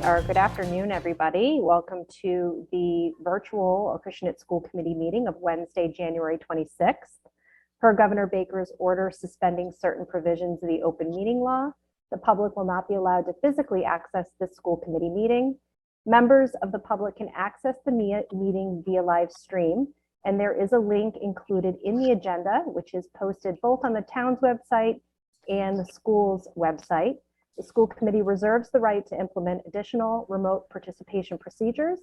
or good afternoon, everybody. Welcome to the virtual Acushnet School Committee meeting of Wednesday, January 26th. Per Governor Baker's order suspending certain provisions of the open meeting law, the public will not be allowed to physically access this school committee meeting. Members of the public can access the meeting via live stream, and there is a link included in the agenda, which is posted both on the town's website and the school's website. The school committee reserves the right to implement additional remote participation procedures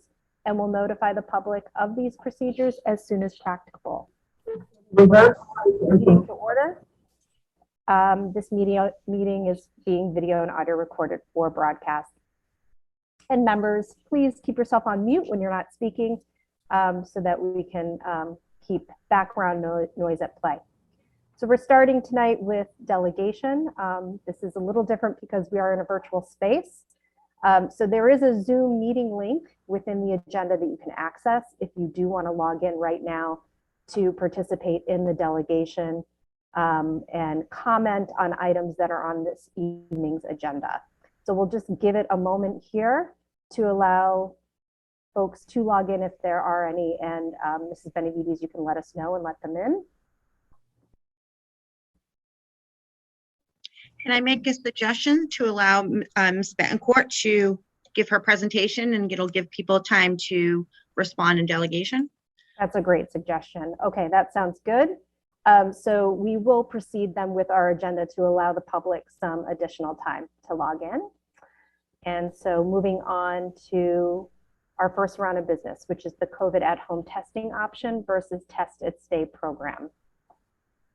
and will notify the public of these procedures as soon as practicable. Meeting to order. This meeting is being video and audio recorded for broadcast. And members, please keep yourself on mute when you're not speaking so that we can keep background noise at play. So we're starting tonight with delegation. This is a little different because we are in a virtual space. So there is a Zoom meeting link within the agenda that you can access if you do want to log in right now to participate in the delegation and comment on items that are on this evening's agenda. So we'll just give it a moment here to allow folks to log in if there are any, and Mrs. Benavides, you can let us know and let them in. Can I make a suggestion to allow Ms. Betancourt to give her presentation, and it'll give people time to respond in delegation? That's a great suggestion. Okay, that sounds good. So we will proceed then with our agenda to allow the public some additional time to log in. And so moving on to our first round of business, which is the COVID at-home testing option versus test and stay program.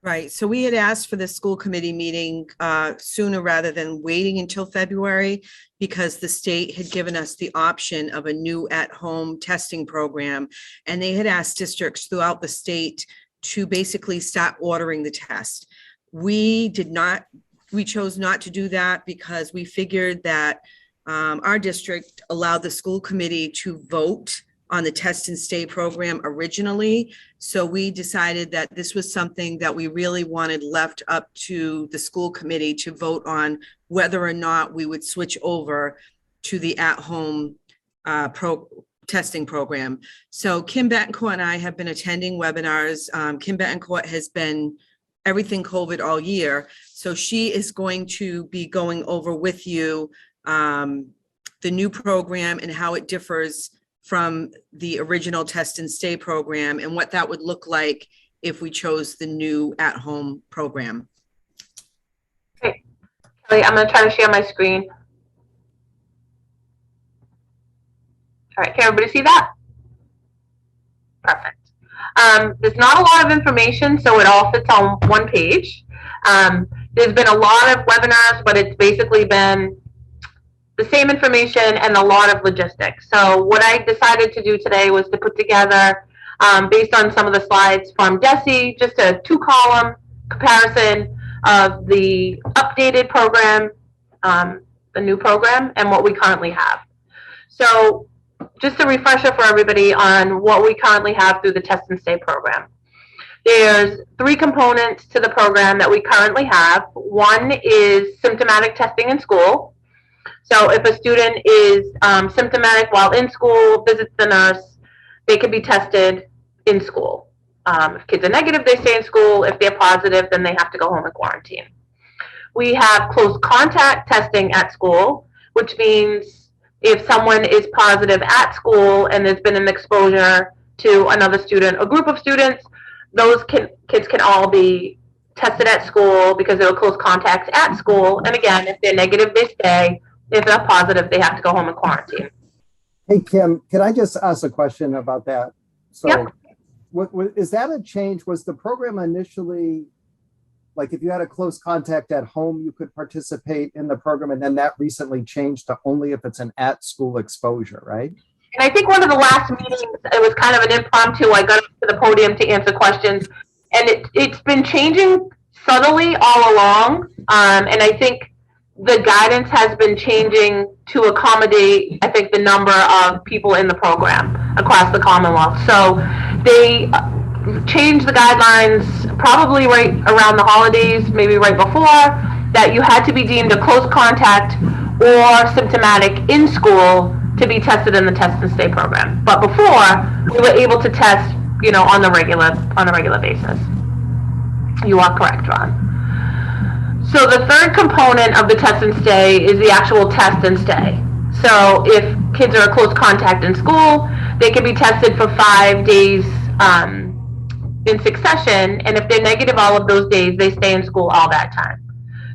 Right. So we had asked for the school committee meeting sooner rather than waiting until February, because the state had given us the option of a new at-home testing program. And they had asked districts throughout the state to basically start ordering the test. We chose not to do that because we figured that our district allowed the school committee to vote on the test and stay program originally. So we decided that this was something that we really wanted left up to the school committee to vote on whether or not we would switch over to the at-home testing program. So Kim Betancourt and I have been attending webinars. Kim Betancourt has been everything COVID all year. So she is going to be going over with you the new program and how it differs from the original test and stay program and what that would look like if we chose the new at-home program. Great. Kelly, I'm going to try to share my screen. All right, can everybody see that? Perfect. There's not a lot of information, so it all fits on one page. There's been a lot of webinars, but it's basically been the same information and a lot of logistics. So what I decided to do today was to put together, based on some of the slides from Desi, just a 2-column comparison of the updated program, the new program, and what we currently have. So just a refresher for everybody on what we currently have through the test and stay program. There's 3 components to the program that we currently have. One is symptomatic testing in school. So if a student is symptomatic while in school, visits the nurse, they can be tested in school. If kids are negative, they stay in school. If they're positive, then they have to go home and quarantine. We have close contact testing at school, which means if someone is positive at school and there's been an exposure to another student or group of students, those kids can all be tested at school because they were close contacts at school. And again, if they're negative, they stay. If they're positive, they have to go home and quarantine. Hey, Kim, can I just ask a question about that? So Yep. Is that a change? Was the program initially, like if you had a close contact at home, you could participate in the program, and then that recently changed to only if it's an at-school exposure, right? And I think one of the last meetings, it was kind of an impromptu. I got up to the podium to answer questions, and it's been changing subtly all along. And I think the guidance has been changing to accommodate, I think, the number of people in the program across the Commonwealth. So they changed the guidelines probably right around the holidays, maybe right before, that you had to be deemed a close contact or symptomatic in school to be tested in the test and stay program. But before, we were able to test, on a regular basis. You are correct, Ron. So the third component of the test and stay is the actual test and stay. So if kids are a close contact in school, they can be tested for 5 days in succession, and if they're negative all of those days, they stay in school all that time.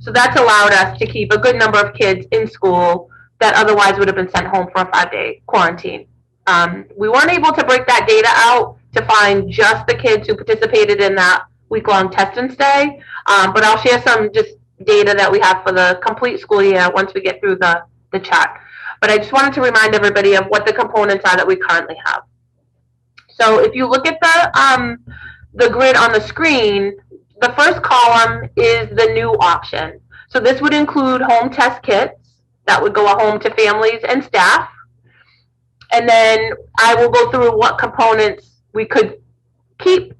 So that's allowed us to keep a good number of kids in school that otherwise would have been sent home for a 5-day quarantine. We weren't able to break that data out to find just the kids who participated in that week-long test and stay, but I'll share some just data that we have for the complete school year once we get through the chart. But I just wanted to remind everybody of what the components are that we currently have. So if you look at the grid on the screen, the first column is the new option. So this would include home test kits that would go home to families and staff. And then I will go through what components we could keep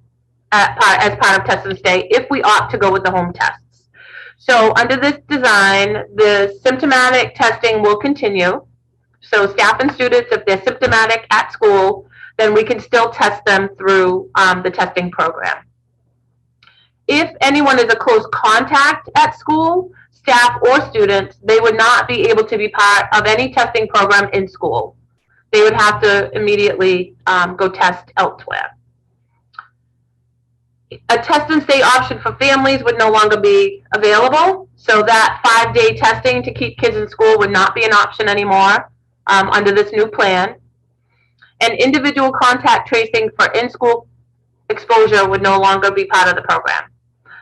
as part of test and stay if we opt to go with the home tests. So under this design, the symptomatic testing will continue. So staff and students, if they're symptomatic at school, then we can still test them through the testing program. If anyone is a close contact at school, staff or students, they would not be able to be part of any testing program in school. They would have to immediately go test elsewhere. A test and stay option for families would no longer be available. So that 5-day testing to keep kids in school would not be an option anymore under this new plan. And individual contact tracing for in-school exposure would no longer be part of the program.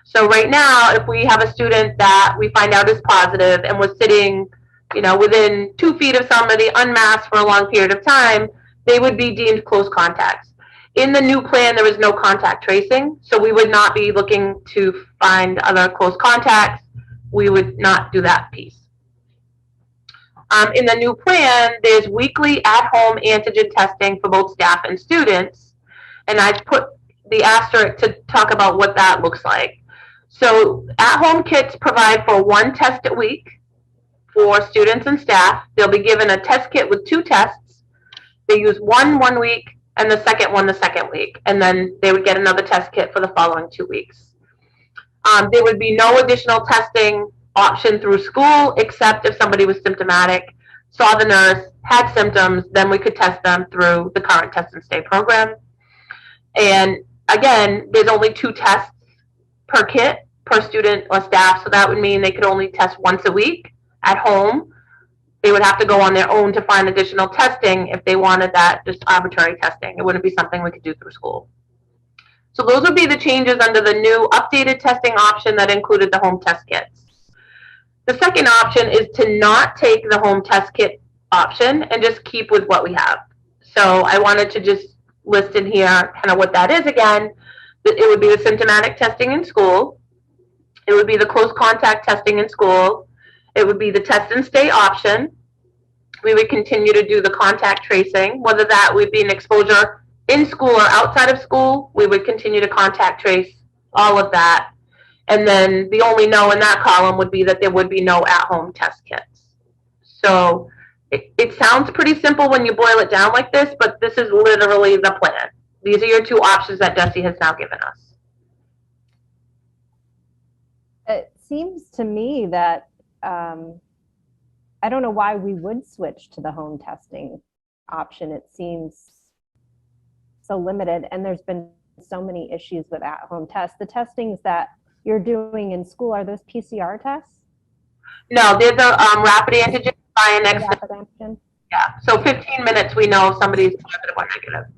So right now, if we have a student that we find out is positive and was sitting, within 2 feet of somebody unmasked for a long period of time, they would be deemed close contacts. In the new plan, there is no contact tracing, so we would not be looking to find other close contacts. We would not do that piece. In the new plan, there's weekly at-home antigen testing for both staff and students, and I've put the asterisk to talk about what that looks like. So at-home kits provide for 1 test a week for students and staff. They'll be given a test kit with 2 tests. They use one week and the second one the second week, and then they would get another test kit for the following 2 weeks. There would be no additional testing option through school except if somebody was symptomatic, saw the nurse, had symptoms, then we could test them through the current test and stay program. And again, there's only 2 tests per kit per student or staff, so that would mean they could only test once a week at home. They would have to go on their own to find additional testing if they wanted that just arbitrary testing. It wouldn't be something we could do through school. So those would be the changes under the new updated testing option that included the home test kits. The second option is to not take the home test kit option and just keep with what we have. So I wanted to just list in here kind of what that is again. It would be the symptomatic testing in school. It would be the close contact testing in school. It would be the test and stay option. We would continue to do the contact tracing, whether that would be an exposure in school or outside of school. We would continue to contact trace all of that. And then the only no in that column would be that there would be no at-home test kits. So it sounds pretty simple when you boil it down like this, but this is literally the plan. These are your 2 options that Desi has now given us. It seems to me that I don't know why we would switch to the home testing option. It seems so limited, and there's been so many issues with at-home tests. The testings that you're doing in school, are those PCR tests? No, they're the rapid antigen by an X. Rapid antigen? Yeah, so 15 minutes we know if somebody's positive or negative.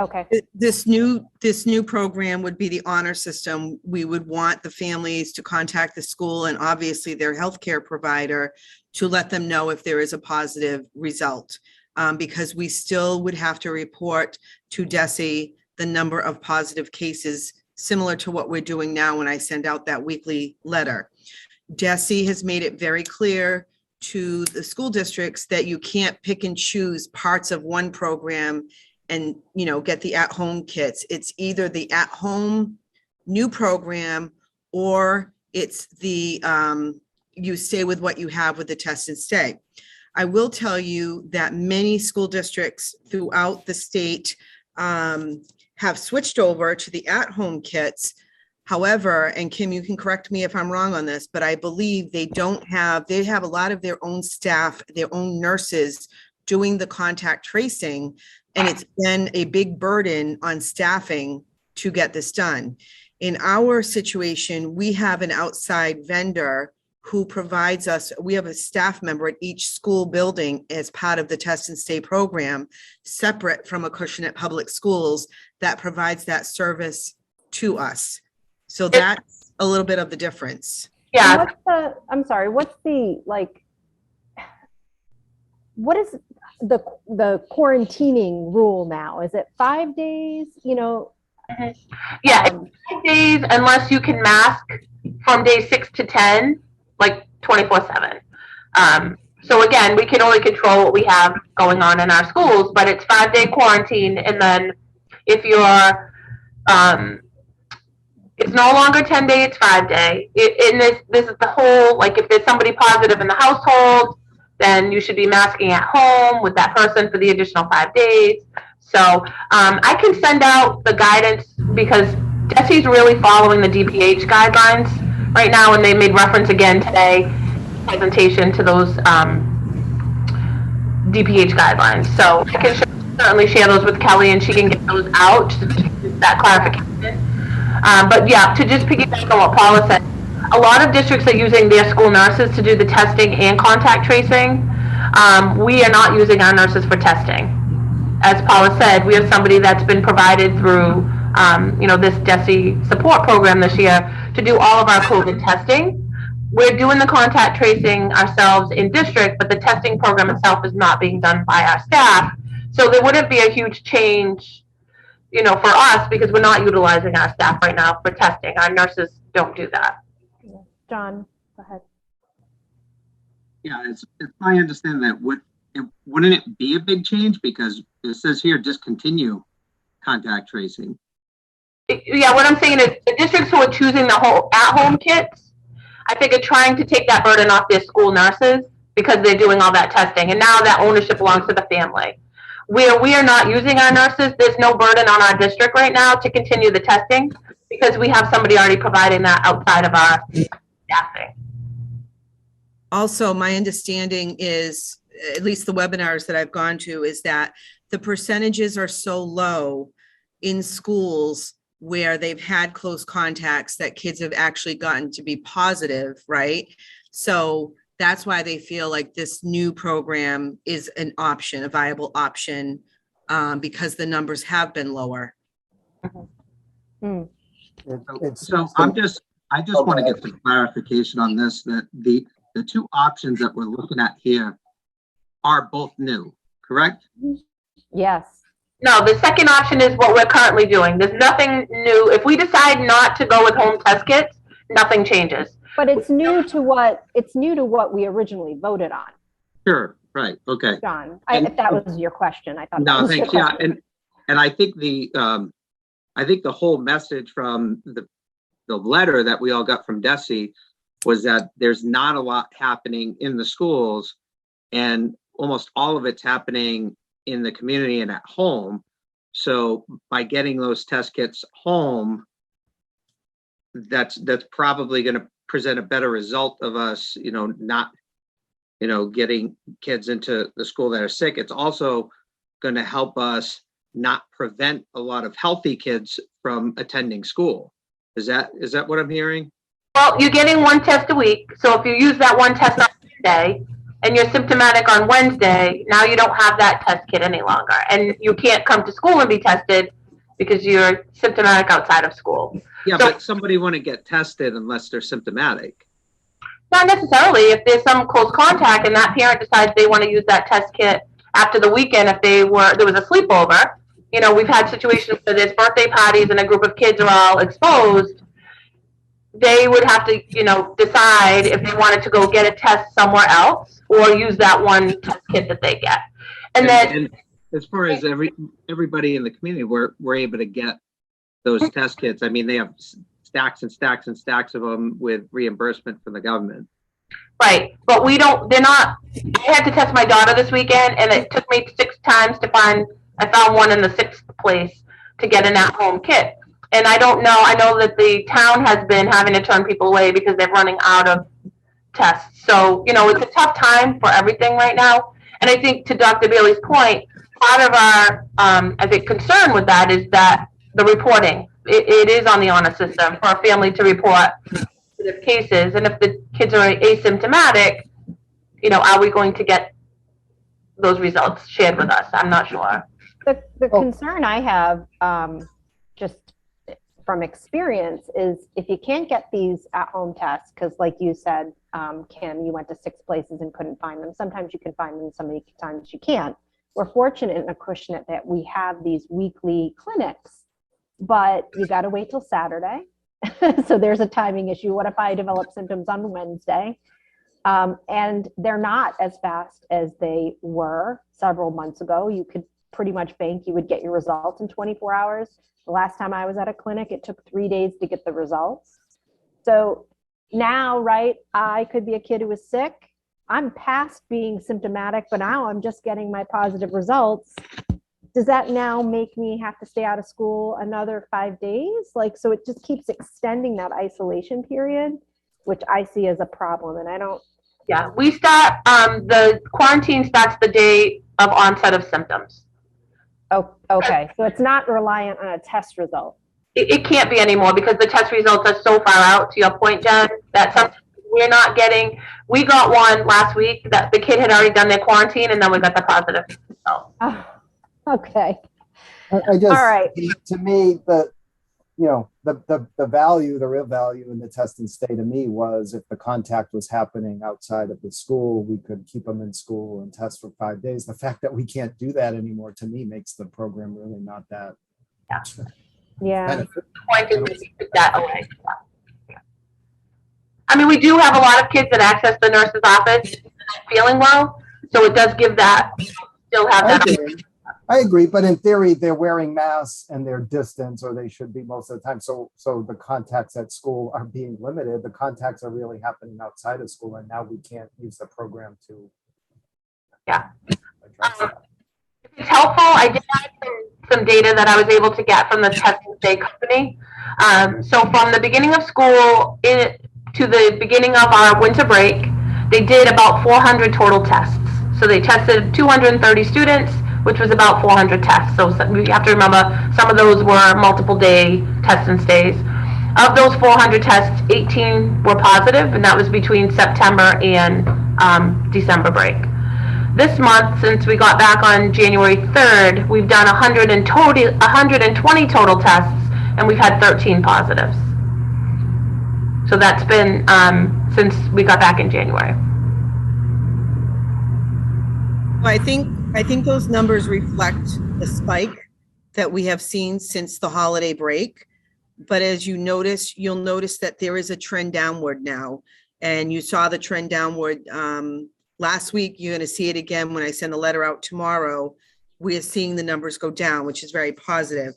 Okay. This new program would be the honor system. We would want the families to contact the school and obviously their healthcare provider to let them know if there is a positive result, because we still would have to report to DESE the number of positive cases, similar to what we're doing now when I send out that weekly letter. DESE has made it very clear to the school districts that you can't pick and choose parts of one program and, get the at-home kits. It's either the at-home new program or it's the you stay with what you have with the test and stay. I will tell you that many school districts throughout the state have switched over to the at-home kits. However, and Kim, you can correct me if I'm wrong on this, but I believe they have a lot of their own staff, their own nurses doing the contact tracing. And it's been a big burden on staffing to get this done. In our situation, we have an outside vendor who provides us, we have a staff member at each school building as part of the test and stay program, separate from Acushnet Public Schools, that provides that service to us. So that's a little bit of the difference. Yeah. I'm sorry, what is the quarantining rule now? Is it 5 days? Yeah, it's 5 days unless you can mask from day 6 to 10, like 24/7. So again, we can only control what we have going on in our schools, but it's 5-day quarantine. And then if you're, it's no longer 10-day, it's 5-day. And this is the whole, like if there's somebody positive in the household, then you should be masking at home with that person for the additional 5 days. So I can send out the guidance because DESE's really following the DPH guidelines right now, and they made reference again today, presentation to those DPH guidelines. So I can certainly share those with Kelly, and she can get those out, that clarification. But yeah, to just piggyback on what Paula said, a lot of districts are using their school nurses to do the testing and contact tracing. We are not using our nurses for testing. As Paula said, we have somebody that's been provided through, this DESE support program this year to do all of our COVID testing. We're doing the contact tracing ourselves in district, but the testing program itself is not being done by our staff. So there wouldn't be a huge change, for us, because we're not utilizing our staff right now for testing. Our nurses don't do that. John, go ahead. Yeah, it's my understanding that wouldn't it be a big change, because it says here discontinue contact tracing. Yeah, what I'm saying is the districts who are choosing the whole at-home kits, I think are trying to take that burden off their school nurses because they're doing all that testing, and now that ownership belongs to the family. Where we are not using our nurses, there's no burden on our district right now to continue the testing because we have somebody already providing that outside of our staffing. Also, my understanding is, at least the webinars that I've gone to, is that the percentages are so low in schools where they've had close contacts that kids have actually gotten to be positive, right? So that's why they feel like this new program is an option, a viable option, because the numbers have been lower. So I just want to get some clarification on this, that the two options that we're looking at here are both new, correct? Yes. No, the second option is what we're currently doing. There's nothing new. If we decide not to go with home test kits, nothing changes. But it's new to what we originally voted on. Sure, right, okay. John, if that was your question, I thought. No, thanks. Yeah, and I think the whole message from the letter that we all got from DESE was that there's not a lot happening in the schools, and almost all of it's happening in the community and at home. So by getting those test kits home, that's probably going to present a better result of us, not, getting kids into the school that are sick. It's also going to help us not prevent a lot of healthy kids from attending school. Is that what I'm hearing? Well, you're getting one test a week. So if you use that one test on Tuesday and you're symptomatic on Wednesday, now you don't have that test kit any longer. And you can't come to school and be tested because you're symptomatic outside of school. Yeah, so, but somebody wouldn't get tested unless they're symptomatic. Not necessarily. If there's some close contact and that parent decides they want to use that test kit after the weekend, if there was a sleepover, we've had situations where there's birthday parties and a group of kids are all exposed. They would have to, decide if they wanted to go get a test somewhere else or use that one test kit that they get. And as far as everybody in the community, we're able to get those test kits. I mean, they have stacks and stacks and stacks of them with reimbursement from the government. Right, but they're not, I had to test my daughter this weekend and it took me 6 times I found one in the 6th place to get an at-home kit. And I don't know, I know that the town has been having to turn people away because they're running out of tests. So, it's a tough time for everything right now. And I think to Dr. Bailey's point, part of our, I think, concern with that is that the reporting, it is on the honor system for a family to report positive cases. And if the kids are asymptomatic, are we going to get those results shared with us? I'm not sure. The concern I have, just from experience, is if you can't get these at-home tests, because like you said, Kim, you went to 6 places and couldn't find them. Sometimes you can find them, sometimes you can't. We're fortunate in Acushnet that we have these weekly clinics, but you got to wait till Saturday. So there's a timing issue. What if I develop symptoms on Wednesday? And they're not as fast as they were several months ago. You could pretty much bank you would get your results in 24 hours. The last time I was at a clinic, it took 3 days to get the results. So now, right, I could be a kid who was sick. I'm past being symptomatic, but now I'm just getting my positive results. Does that now make me have to stay out of school another 5 days? So it just keeps extending that isolation period, which I see as a problem. And I don't. Yeah, we start, the quarantine starts the day of onset of symptoms. Oh, okay. So it's not reliant on a test result. It can't be anymore because the test results are so far out, to your point, Jen, that sometimes we're not getting, we got one last week that the kid had already done their quarantine and then we got the positive result. Oh, okay. I just, All right. to me, the value, the real value in the test and stay to me was if the contact was happening outside of the school, we could keep them in school and test for 5 days. The fact that we can't do that anymore, to me, makes the program really not that. Yeah. The point is to keep that away. I mean, we do have a lot of kids that access the nurse's office feeling well, so it does give that, still have that. I agree, but in theory, they're wearing masks and they're distance, or they should be most of the time. So the contacts at school are being limited. The contacts are really happening outside of school, and now we can't use the program to. Yeah. address that. If it's helpful, I did have some data that I was able to get from the Test and Stay company. So from the beginning of school to the beginning of our winter break, they did about 400 total tests. So they tested 230 students, which was about 400 tests. So we have to remember some of those were multiple day test and stays. Of those 400 tests, 18 were positive, and that was between September and December break. This month, since we got back on January 3rd, we've done 120 total tests, and we've had 13 positives. So that's been since we got back in January. I think those numbers reflect the spike that we have seen since the holiday break. But as you'll notice that there is a trend downward now. And you saw the trend downward last week. You're going to see it again when I send the letter out tomorrow. We are seeing the numbers go down, which is very positive.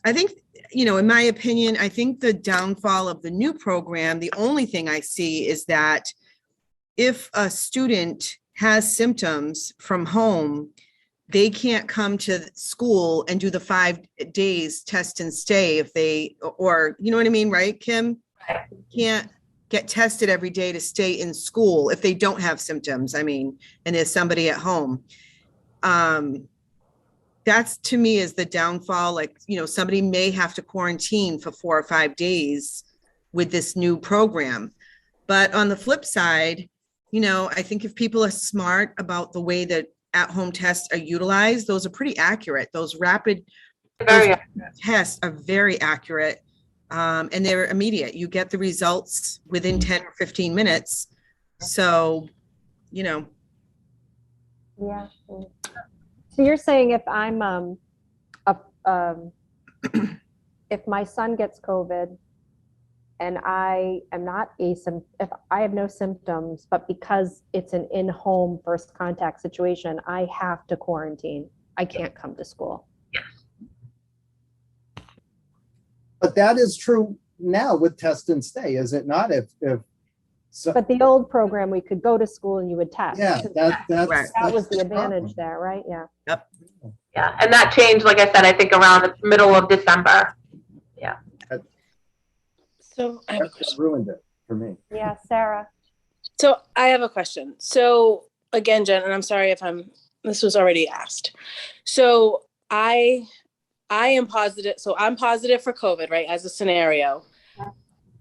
I think, in my opinion, I think the downfall of the new program, the only thing I see is that if a student has symptoms from home, they can't come to school and do the 5 days test and stay if they, or, you know what I mean, right, Kim? Can't get tested every day to stay in school if they don't have symptoms, and there's somebody at home. That's, to me, is the downfall. Somebody may have to quarantine for 4 or 5 days with this new program. But on the flip side, I think if people are smart about the way that at-home tests are utilized, those are pretty accurate. Those rapid tests are very accurate, and they're immediate. You get the results within 10 or 15 minutes. So, Yeah. So you're saying if I'm if my son gets COVID and I am not if I have no symptoms, but because it's an in-home first contact situation, I have to quarantine. I can't come to school. But that is true now with test and stay, is it not? If So, But the old program, we could go to school and you would test. yeah, that's. Right. That was the problem. advantage there, right? Yeah. Yeah, and that changed, like I said, I think around the middle of December. So I have a That question. ruined it for me. Yeah, Sarah. So I have a question. So again, Jen, and I'm sorry if this was already asked. So I am positive. So I'm positive for COVID, right? As a scenario,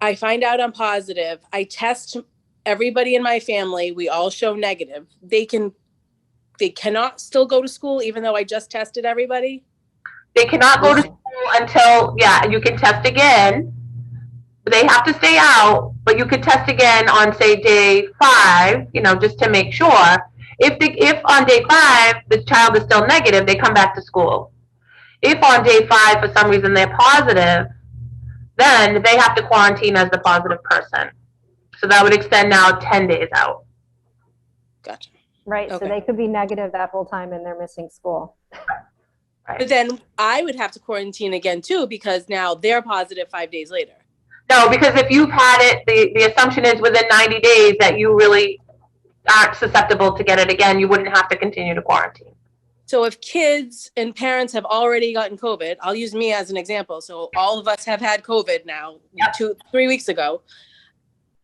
I find out I'm positive. I test everybody in my family. We all show negative. They cannot still go to school, even though I just tested everybody. They cannot go to school until, yeah, you can test again. They have to stay out, but you could test again on, say, day 5, just to make sure. If on day 5, the child is still negative, they come back to school. If on day 5, for some reason, they're positive, then they have to quarantine as the positive person. So that would extend now 10 days out. Gotcha. Right. So Okay. they could be negative that whole time and they're missing school. But then I would have to quarantine again too, because now they're positive 5 days later. No, because if you've had it, the assumption is within 90 days that you really aren't susceptible to get it again. You wouldn't have to continue to quarantine. So if kids and parents have already gotten COVID, I'll use me as an example. So all of us have had COVID now, Yep. 2-3 weeks ago.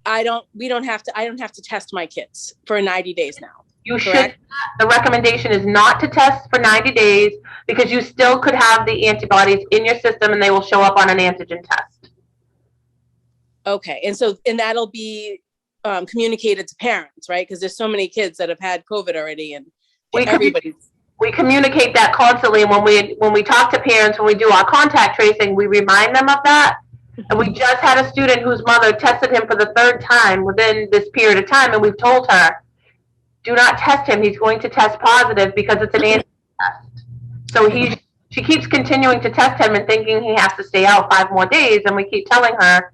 I don't have to test my kids for 90 days now. You Correct. should. The recommendation is not to test for 90 days because you still could have the antibodies in your system and they will show up on an antigen test. Okay. And that'll be communicated to parents, right? Because there's so many kids that have had COVID already and everybody's. We communicate that constantly, and when we talk to parents, when we do our contact tracing, we remind them of that. And we just had a student whose mother tested him for the 3rd time within this period of time, and we've told her, do not test him. He's going to test positive because it's an antigen test. So she keeps continuing to test him and thinking he has to stay out 5 more days, and we keep telling her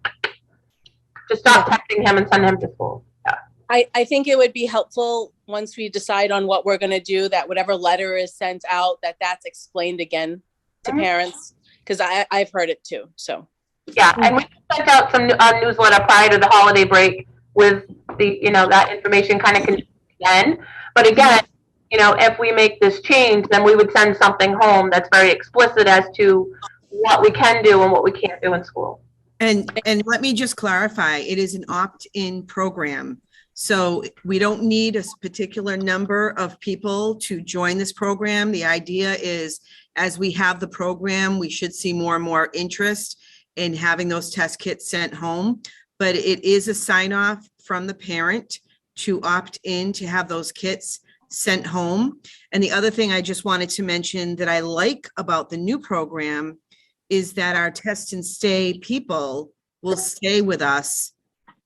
to stop testing him and send him to school. Yeah. I think it would be helpful once we decide on what we're going to do, that whatever letter is sent out, that's explained again to parents, because I've heard it too. So yeah, and we sent out some newsletter prior to the holiday break with the that information kind of again. But again, if we make this change, then we would send something home that's very explicit as to what we can do and what we can't do in school. And let me just clarify, it is an opt-in program. So we don't need a particular number of people to join this program. The idea is, as we have the program, we should see more and more interest in having those test kits sent home. But it is a sign off from the parent to opt in to have those kits sent home. And the other thing I just wanted to mention that I like about the new program is that our test and stay people will stay with us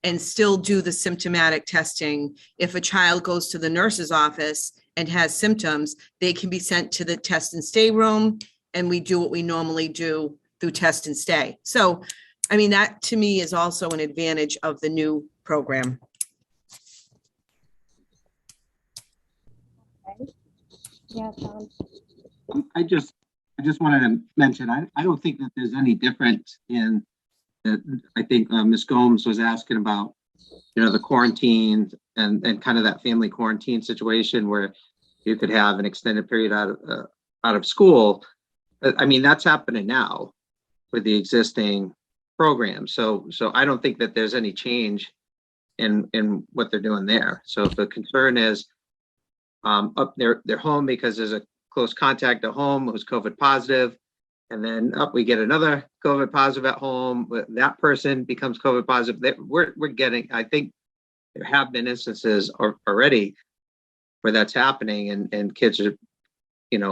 and still do the symptomatic testing. If a child goes to the nurse's office and has symptoms, they can be sent to the test and stay room, and we do what we normally do through test and stay. So, I mean, that to me is also an advantage of the new program. Yeah, Tom. I just wanted to mention, I don't think that there's any difference in that. I think Ms. Gomes was asking about, the quarantine and kind of that family quarantine situation where you could have an extended period out of school. I mean, that's happening now with the existing program. So I don't think that there's any change in what they're doing there. So if the concern is up they're home because there's a close contact at home who's COVID positive, and then we get another COVID positive at home, that person becomes COVID positive. We're getting, I think there have been instances already where that's happening, and kids are,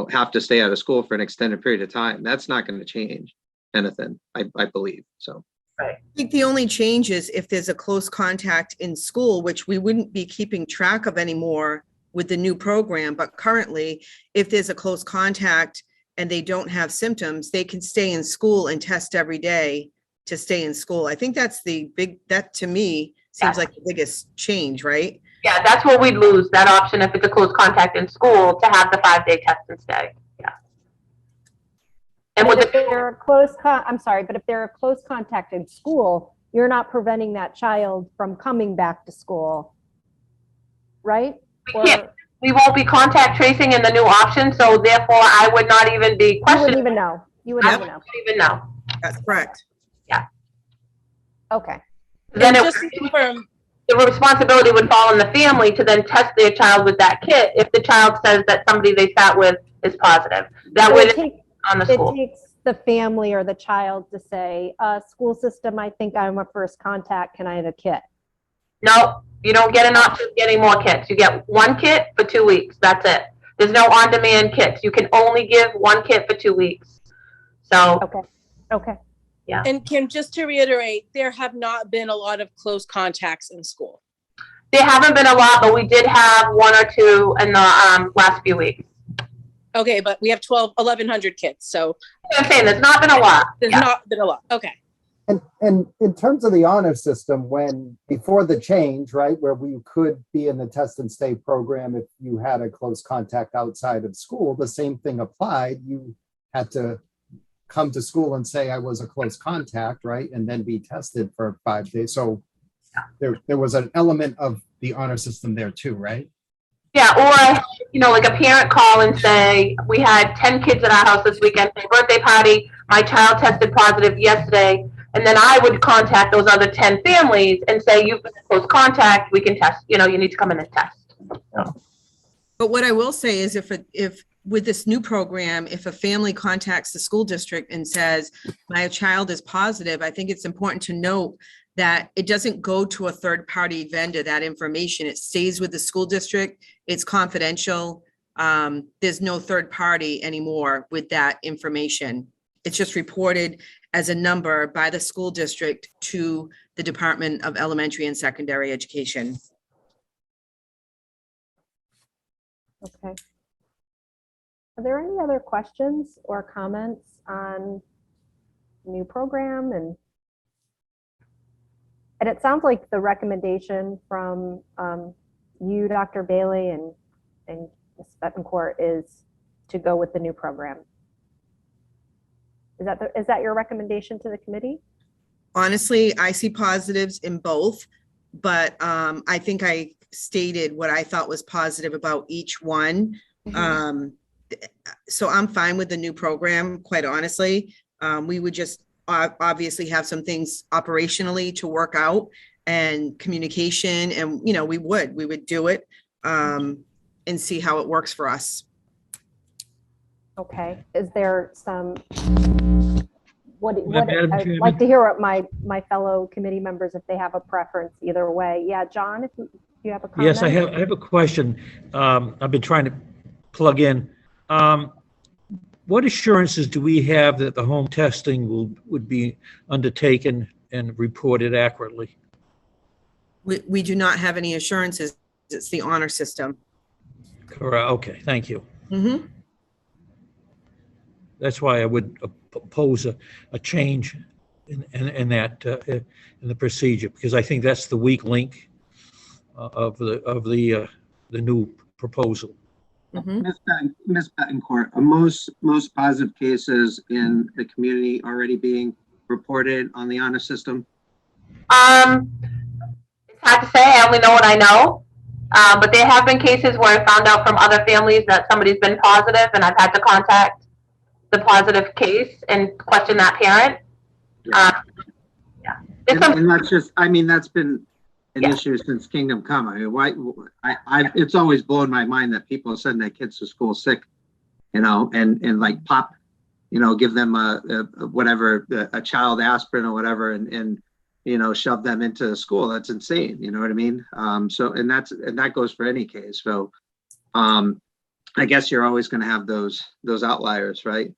have to stay out of school for an extended period of time. That's not going to change anything, I believe. So I think the only change is if there's a close contact in school, which we wouldn't be keeping track of anymore with the new program. But currently, if there's a close contact and they don't have symptoms, they can stay in school and test every day to stay in school. I think that's that to me seems like the biggest change, right? Yeah, that's what we'd lose, that option if it's a close contact in school to have the 5-day test and stay. Yeah. And But with if they're a close but if they're a close contact in school, you're not preventing that child from coming back to school, right? We can't. We won't be contact tracing in the new option, so therefore I would not even be You wouldn't questioning. even know. You wouldn't I even know. wouldn't even know. That's correct. Okay. Then And it, just to confirm, the responsibility would fall on the family to then test their child with that kit if the child says that somebody they sat with is positive. That So way it it's takes, on the it school. takes the family or the child to say, school system, I think I'm a first contact. Can I have a kit? No, you don't get an option of getting more kits. You get one kit for 2 weeks. That's it. There's no on-demand kits. You can only give one kit for 2 weeks. So, Okay. Okay. and Kim, just to reiterate, there have not been a lot of close contacts in school. there haven't been a lot, but we did have 1 or 2 in the last few weeks. Okay, but we have 1,100 kids, so I'm saying there's not been a lot. there's Yeah. not been a lot. Okay. And in terms of the honor system, when before the change, right, where we could be in the test and stay program if you had a close contact outside of school, the same thing applied. You had to come to school and say I was a close contact, right, and then be tested for 5 days. So there was an element of the honor system there too, right? Yeah, or, like a parent call and say, we had 10 kids at our house this weekend for a birthday party. My child tested positive yesterday. And then I would contact those other 10 families and say, you've been in close contact. We can test, you need to come in and test. But what I will say is if with this new program, if a family contacts the school district and says, my child is positive, I think it's important to note that it doesn't go to a third party vendor, that information, it stays with the school district. It's confidential. There's no third party anymore with that information. It's just reported as a number by the school district to the Department of Elementary and Secondary Education. Okay. Are there any other questions or comments on the new program? And it sounds like the recommendation from you, Dr. Bailey, and Ms. Betancourt is to go with the new program. Is that your recommendation to the committee? Honestly, I see positives in both, but I think I stated what I thought was positive about each one. So I'm fine with the new program, quite honestly. We would just obviously have some things operationally to work out and communication, and we would do it and see how it works for us. Okay. Is there some, Madam I'd Chairman? like to hear what my fellow committee members, if they have a preference either way. Yeah, John, if you have a comment? Yes, I have a question. I've been trying to plug in. What assurances do we have that the home testing would be undertaken and reported accurately? We do not have any assurances. It's the honor system. Correct. Okay, thank you. Mm-hmm. That's why I would oppose a change in that in the procedure, because I think that's the weak link of the new proposal. Mm-hmm. Ms. Betancourt, are most positive cases in the community already being reported on the honor system? It's hard to say. I only know what I know. But there have been cases where I found out from other families that somebody's been positive, and I've had to contact the positive case and question that parent. And that's just, that's been an Yeah. issue since Kingdom Come. It's always blown my mind that people send their kids to school sick, and like pop, give them a child aspirin or whatever, and shove them into school. That's insane. You know what I mean? So that goes for any case. So, I guess you're always going to have those outliers, right?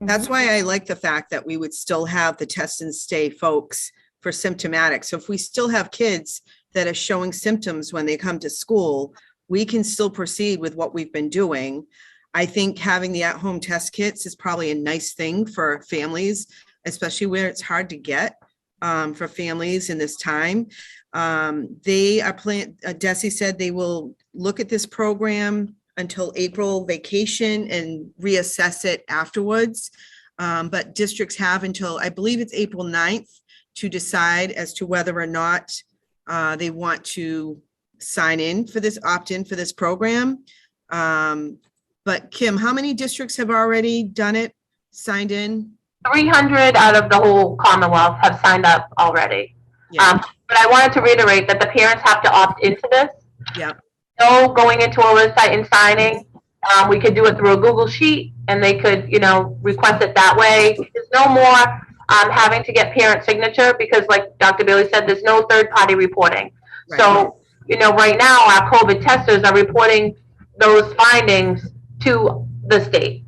That's why I like the fact that we would still have the test and stay folks for symptomatic. So if we still have kids that are showing symptoms when they come to school, we can still proceed with what we've been doing. I think having the at-home test kits is probably a nice thing for families, especially where it's hard to get for families in this time. They are Desi said they will look at this program until April vacation and reassess it afterwards. But districts have until, I believe it's April 9th, to decide as to whether or not they want to sign in for this, opt in for this program. But Kim, how many districts have already done it, signed in? 300 out of the whole Commonwealth have signed up already. Yeah. But I wanted to reiterate that the parents have to opt into this. Yeah. No going into a website and signing. We could do it through a Google Sheet, and they could, request it that way. There's no more having to get parent signature because, like Dr. Bailey said, there's no third-party reporting. Right. So, right now our COVID testers are reporting those findings to the state.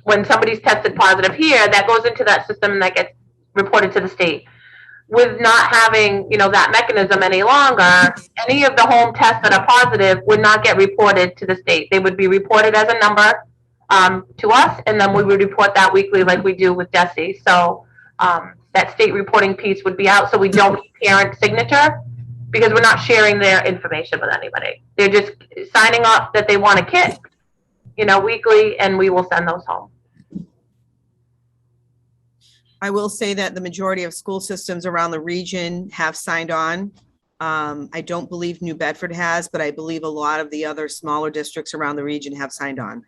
When somebody's tested positive here, that goes into that system and that gets reported to the state. With not having, that mechanism any longer, any of the home tests that are positive would not get reported to the state. They would be reported as a number to us, and then we would report that weekly like we do with DESE. So that state reporting piece would be out, so we don't need parent signature because we're not sharing their information with anybody. They're just signing up that they want a kit, weekly, and we will send those home. I will say that the majority of school systems around the region have signed on. I don't believe New Bedford has, but I believe a lot of the other smaller districts around the region have signed on.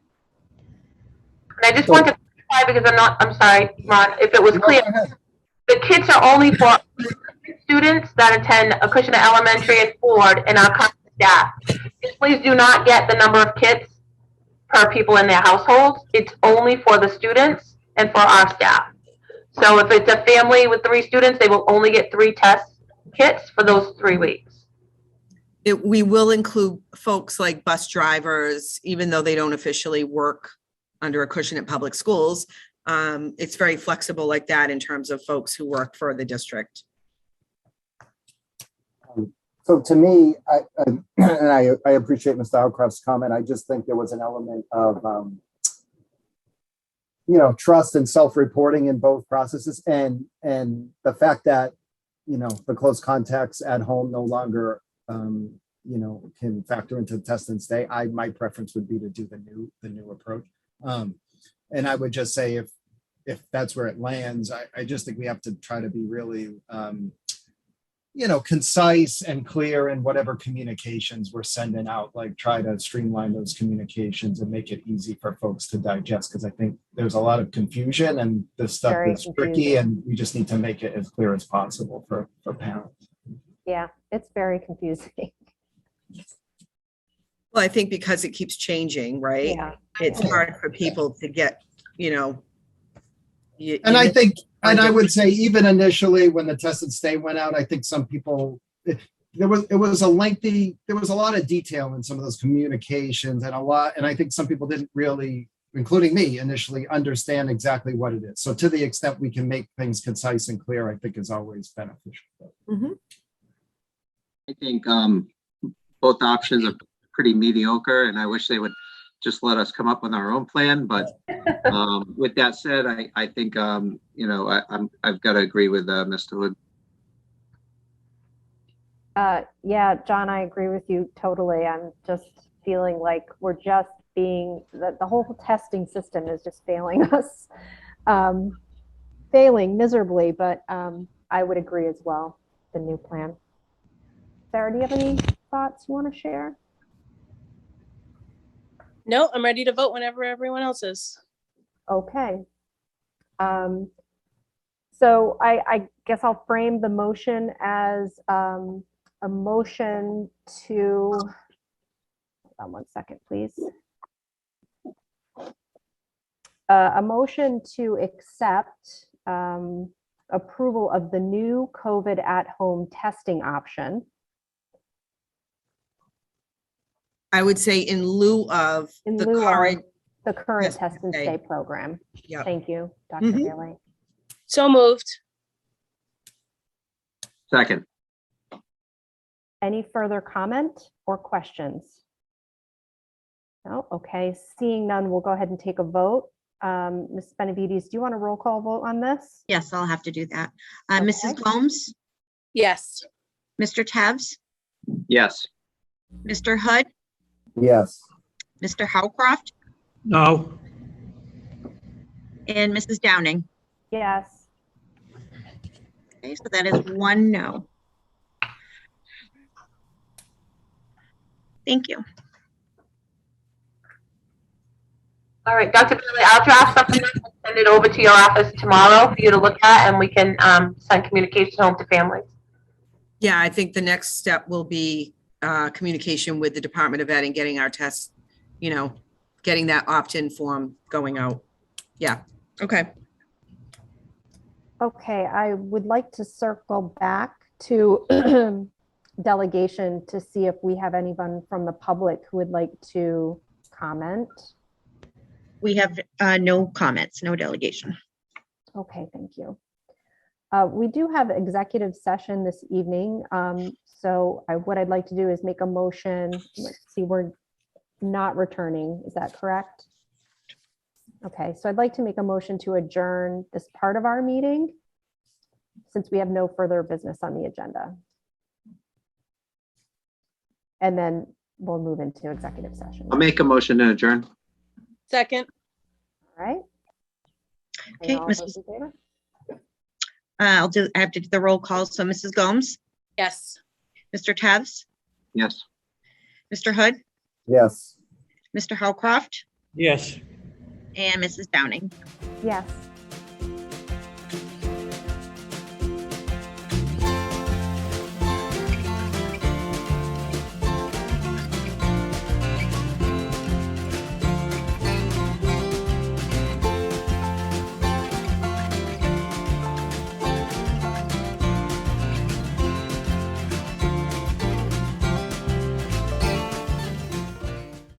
And I just want to clarify because I'm sorry, Ron, if it was clear, the kits are only for students that attend Acushnet Elementary and Ford and our current staff. Please do not get the number of kits per people in their households. It's only for the students and for our staff. So if it's a family with 3 students, they will only get 3 test kits for those 3 weeks. We will include folks like bus drivers, even though they don't officially work under Acushnet Public Schools. It's very flexible like that in terms of folks who work for the district. So to me, I appreciate Mr. Howcroft's comment. I just think there was an element of, trust and self-reporting in both processes, and the fact that, the close contacts at home no longer, can factor into the test and stay. My preference would be to do the new approach. And I would just say if that's where it lands, I just think we have to try to be really, concise and clear in whatever communications we're sending out, like try to streamline those communications and make it easy for folks to digest. Because I think there's a lot of confusion and this stuff is tricky, and we just need to make it as clear as possible for parents. Yeah, it's very confusing. Well, I think because it keeps changing, right? Yeah. It's hard for people to get, And I think, and I would say even initially when the test and stay went out, I think some people, there was a lot of detail in some of those communications and I think some people didn't really, including me initially, understand exactly what it is. So to the extent we can make things concise and clear, I think is always beneficial. Mhm. I think both options are pretty mediocre, and I wish they would just let us come up with our own plan. But with that said, I think, I've got to agree with Mr. Hood. Yeah, John, I agree with you totally. I'm just feeling like we're just the whole testing system is just failing us, failing miserably, but I would agree as well, the new plan. Sarah, do you have any thoughts you want to share? No, I'm ready to vote whenever everyone else is. Okay. So I guess I'll frame the motion as a motion to, hold on one second, please. A motion to accept approval of the new COVID at-home testing option. I would say in lieu of the current test and stay program. Yeah. Thank you, Dr. Bailey. So moved. Second. Any further comment or questions? No, okay, seeing none, we'll go ahead and take a vote. Ms. Benavides, do you want a roll call vote on this? Yes, I'll have to do that. Okay. Mrs. Combs, Yes. Mr. Tevz, Yes. Mr. Hood, Yes. Mr. Howcroft, No, and Mrs. Downing. Yes. Okay, so that is 1 no. Thank you. All right, Dr. Bailey, I'll draft something up and send it over to your office tomorrow for you to look at, and we can send communication home to families. Yeah, I think the next step will be communication with the Department of Ed and getting our tests, getting that opt-in form going out. Yeah, okay. Okay, I would like to circle back to delegation to see if we have anyone from the public who would like to comment. We have no comments, no delegation. Okay, thank you. We do have executive session this evening. So what I'd like to do is make a motion. Let's see, we're not returning. Is that correct? Okay, so I'd like to make a motion to adjourn this part of our meeting since we have no further business on the agenda. And then we'll move into executive session. I'll make a motion to adjourn. Second. All right. Okay, And all those in favor? I have to do the roll call. So Mrs. Gomes, Yes. Mr. Tevz, Yes. Mr. Hood, Yes. Mr. Howcroft, Yes. and Mrs. Downing. Yes.